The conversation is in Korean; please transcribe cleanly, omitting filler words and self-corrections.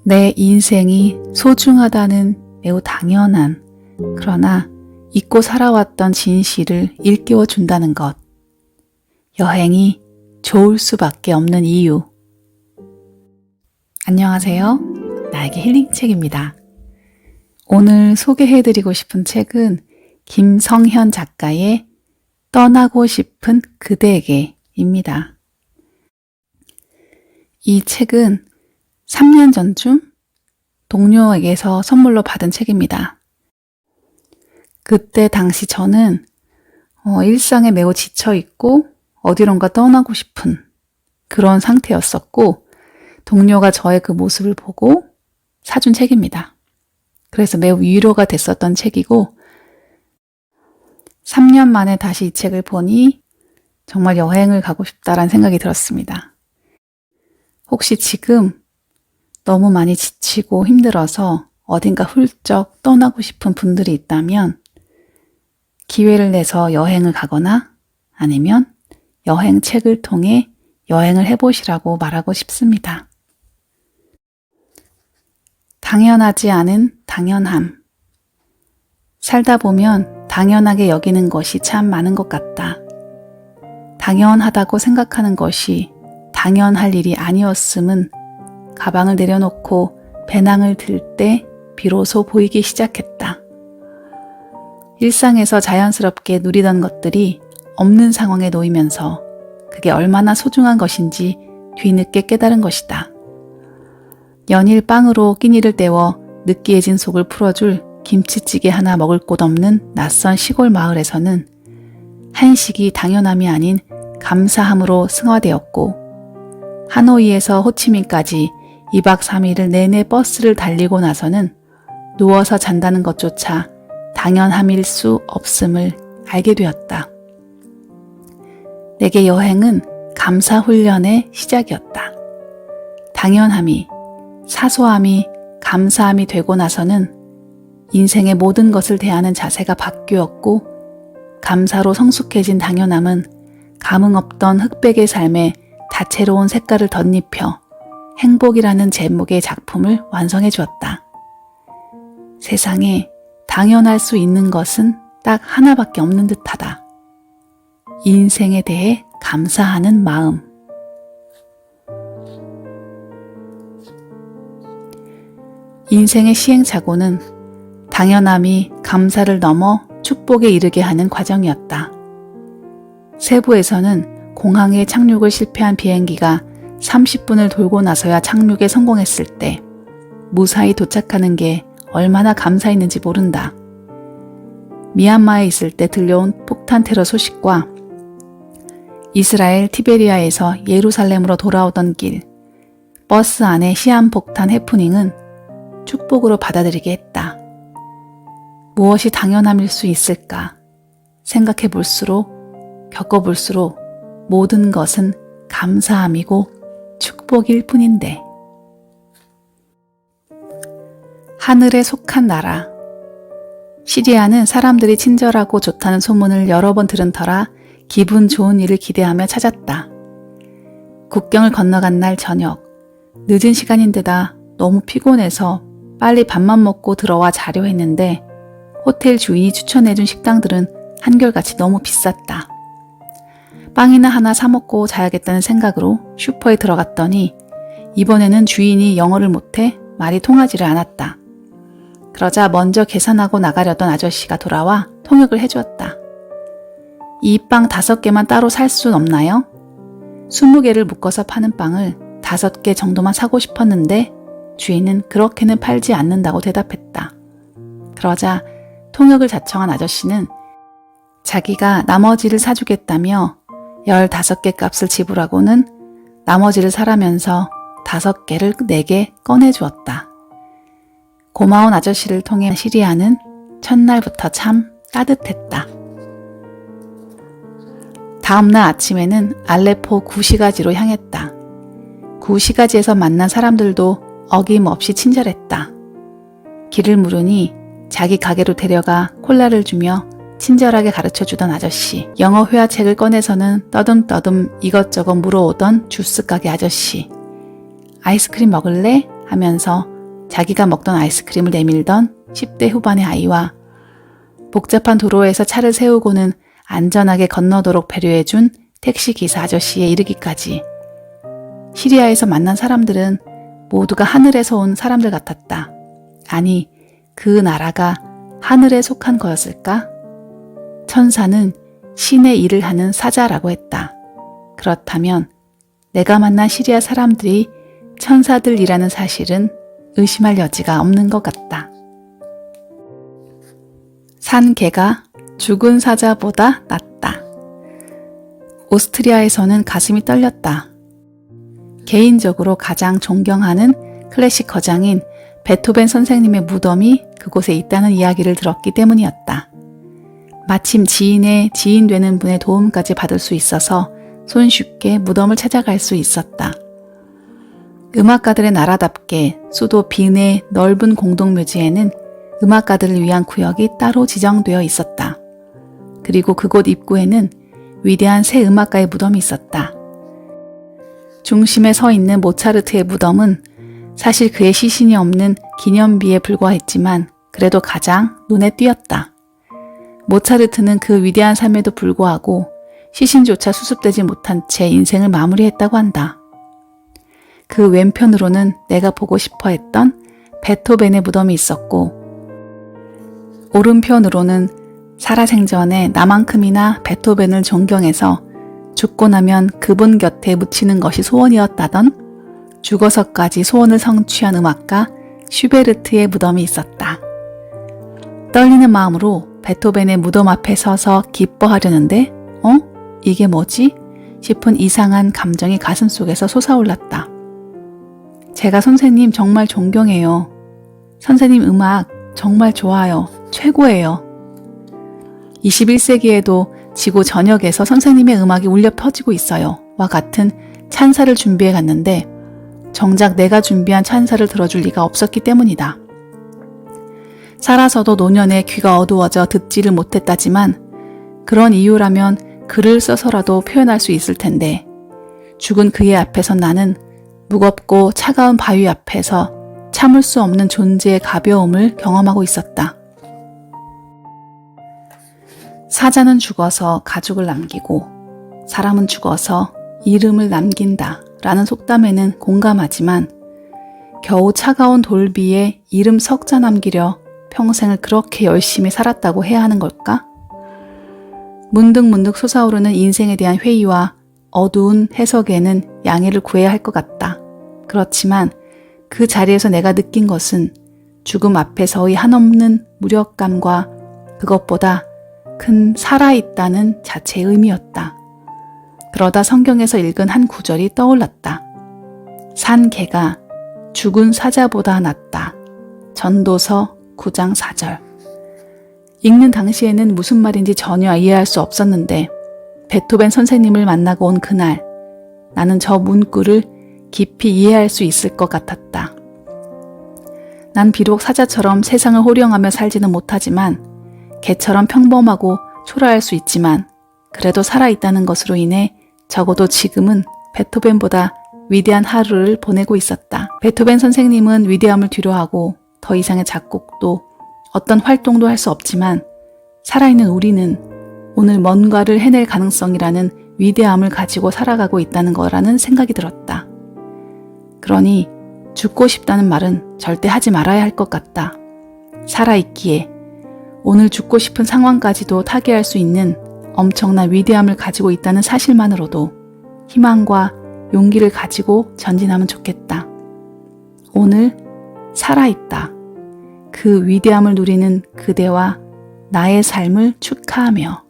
내 인생이 소중하다는 매우 당연한, 그러나 잊고 살아왔던 진실을 일깨워 준다는 것. 여행이 좋을 수밖에 없는 이유. 안녕하세요. 나에게 힐링책입니다. 오늘 소개해드리고 싶은 책은 김성현 작가의 떠나고 싶은 그대에게입니다. 이 책은 3년 전쯤 동료에게서 선물로 받은 책입니다. 그때 당시 저는 일상에 매우 지쳐있고 어디론가 떠나고 싶은 그런 상태였었고, 동료가 저의 그 모습을 보고 사준 책입니다. 그래서 매우 위로가 됐었던 책이고, 3년 만에 다시 이 책을 보니 정말 여행을 가고 싶다라는 생각이 들었습니다. 혹시 지금 너무 많이 지치고 힘들어서 어딘가 훌쩍 떠나고 싶은 분들이 있다면 기회를 내서 여행을 가거나 아니면 여행책을 통해 여행을 해보시라고 말하고 싶습니다. 당연하지 않은 당연함. 살다 보면 당연하게 여기는 것이 참 많은 것 같다. 당연하다고 생각하는 것이 당연할 일이 아니었음은 가방을 내려놓고 배낭을 들 때 비로소 보이기 시작했다. 일상에서 자연스럽게 누리던 것들이 없는 상황에 놓이면서 그게 얼마나 소중한 것인지 뒤늦게 깨달은 것이다. 연일 빵으로 끼니를 때워 느끼해진 속을 풀어줄 김치찌개 하나 먹을 곳 없는 낯선 시골 마을에서는 한식이 당연함이 아닌 감사함으로 승화되었고, 하노이에서 호치민까지 2박 3일을 내내 버스를 달리고 나서는 누워서 잔다는 것조차 당연함일 수 없음을 알게 되었다. 내게 여행은 감사 훈련의 시작이었다. 당연함이, 사소함이 감사함이 되고 나서는 인생의 모든 것을 대하는 자세가 바뀌었고, 감사로 성숙해진 당연함은 감흥 없던 흑백의 삶에 다채로운 색깔을 덧입혀 행복이라는 제목의 작품을 완성해 주었다. 세상에 당연할 수 있는 것은 딱 하나밖에 없는 듯하다. 인생에 대해 감사하는 마음. 인생의 시행착오는 당연함이 감사를 넘어 축복에 이르게 하는 과정이었다. 세부에서는 공항에 착륙을 실패한 비행기가 30분을 돌고 나서야 착륙에 성공했을 때 무사히 도착하는 게 얼마나 감사했는지 모른다. 미얀마에 있을 때 들려온 폭탄 테러 소식과 이스라엘 티베리아에서 예루살렘으로 돌아오던 길, 버스 안의 시한폭탄 해프닝은 축복으로 받아들이게 했다. 무엇이 당연함일 수 있을까? 생각해 볼수록, 겪어볼수록 모든 것은 감사함이고 축복일 뿐인데. 하늘에 속한 나라. 시리아는 사람들이 친절하고 좋다는 소문을 여러 번 들은 터라 기분 좋은 일을 기대하며 찾았다. 국경을 건너간 날 저녁, 늦은 시간인데다 너무 피곤해서 빨리 밥만 먹고 들어와 자려 했는데 호텔 주인이 추천해준 식당들은 한결같이 너무 비쌌다. 빵이나 하나 사 먹고 자야겠다는 생각으로 슈퍼에 들어갔더니 이번에는 주인이 영어를 못해 말이 통하지를 않았다. 그러자 먼저 계산하고 나가려던 아저씨가 돌아와 통역을 해주었다. 이 빵 5개만 따로 살 순 없나요? 20개를 묶어서 파는 빵을 5개 정도만 사고 싶었는데 주인은 그렇게는 팔지 않는다고 대답했다. 그러자 통역을 자청한 아저씨는 자기가 나머지를 사주겠다며 15개 값을 지불하고는 나머지를 사라면서 5개를 내게 꺼내주었다. 고마운 아저씨를 통해 시리아는 첫날부터 참 따뜻했다. 다음날 아침에는 알레포 구시가지로 향했다. 구시가지에서 만난 사람들도 어김없이 친절했다. 길을 물으니 자기 가게로 데려가 콜라를 주며 친절하게 가르쳐주던 아저씨, 영어 회화책을 꺼내서는 떠듬떠듬 이것저것 물어오던 주스 가게 아저씨, 아이스크림 먹을래? 하면서 자기가 먹던 아이스크림을 내밀던 10대 후반의 아이와 복잡한 도로에서 차를 세우고는 안전하게 건너도록 배려해준 택시기사 아저씨에 이르기까지 시리아에서 만난 사람들은 모두가 하늘에서 온 사람들 같았다. 아니, 그 나라가 하늘에 속한 거였을까? 천사는 신의 일을 하는 사자라고 했다. 그렇다면 내가 만난 시리아 사람들이 천사들이라는 사실은 의심할 여지가 없는 것 같다. 산 개가 죽은 사자보다 낫다. 오스트리아에서는 가슴이 떨렸다. 개인적으로 가장 존경하는 클래식 거장인 베토벤 선생님의 무덤이 그곳에 있다는 이야기를 들었기 때문이었다. 마침 지인의 지인 되는 분의 도움까지 받을 수 있어서 손쉽게 무덤을 찾아갈 수 있었다. 음악가들의 나라답게 수도 빈의 넓은 공동묘지에는 음악가들을 위한 구역이 따로 지정되어 있었다. 그리고 그곳 입구에는 위대한 새 음악가의 무덤이 있었다. 중심에 서 있는 모차르트의 무덤은 사실 그의 시신이 없는 기념비에 불과했지만 그래도 가장 눈에 띄었다. 모차르트는 그 위대한 삶에도 불구하고 시신조차 수습되지 못한 채 인생을 마무리했다고 한다. 그 왼편으로는 내가 보고 싶어 했던 베토벤의 무덤이 있었고 오른편으로는 살아생전에 나만큼이나 베토벤을 존경해서 죽고 나면 그분 곁에 묻히는 것이 소원이었다던 죽어서까지 소원을 성취한 음악가 슈베르트의 무덤이 있었다. 떨리는 마음으로 베토벤의 무덤 앞에 서서 기뻐하려는데 이게 뭐지? 싶은 이상한 감정이 가슴속에서 솟아올랐다. 제가 선생님 정말 존경해요. 선생님 음악 정말 좋아요. 최고예요. 21세기에도 지구 전역에서 선생님의 음악이 울려 퍼지고 있어요. 와 같은 찬사를 준비해 갔는데 정작 내가 준비한 찬사를 들어줄 리가 없었기 때문이다. 살아서도 노년에 귀가 어두워져 듣지를 못했다지만 그런 이유라면 글을 써서라도 표현할 수 있을 텐데 죽은 그의 앞에서 나는 무겁고 차가운 바위 앞에서 참을 수 없는 존재의 가벼움을 경험하고 있었다. 사자는 죽어서 가죽을 남기고 사람은 죽어서 이름을 남긴다 라는 속담에는 공감하지만 겨우 차가운 돌비에 이름 석자 남기려 평생을 그렇게 열심히 살았다고 해야 하는 걸까? 문득문득 솟아오르는 인생에 대한 회의와 어두운 해석에는 양해를 구해야 할 것 같다. 그렇지만 그 자리에서 내가 느낀 것은 죽음 앞에서의 한없는 무력감과 그것보다 큰 살아있다는 자체의 의미였다. 그러다 성경에서 읽은 한 구절이 떠올랐다. 산 개가 죽은 사자보다 낫다. 전도서 9장 4절. 읽는 당시에는 무슨 말인지 전혀 이해할 수 없었는데 베토벤 선생님을 만나고 온 그날 나는 저 문구를 깊이 이해할 수 있을 것 같았다. 난 비록 사자처럼 세상을 호령하며 살지는 못하지만 개처럼 평범하고 초라할 수 있지만 그래도 살아있다는 것으로 인해 적어도 지금은 베토벤보다 위대한 하루를 보내고 있었다. 베토벤 선생님은 위대함을 뒤로하고 더 이상의 작곡도 어떤 활동도 할 수 없지만 살아있는 우리는 오늘 뭔가를 해낼 가능성이라는 위대함을 가지고 살아가고 있다는 거라는 생각이 들었다. 그러니 죽고 싶다는 말은 절대 하지 말아야 할 것 같다. 살아있기에 오늘 죽고 싶은 상황까지도 타개할 수 있는 엄청난 위대함을 가지고 있다는 사실만으로도 희망과 용기를 가지고 전진하면 좋겠다. 오늘 살아있다. 그 위대함을 누리는 그대와 나의 삶을 축하하며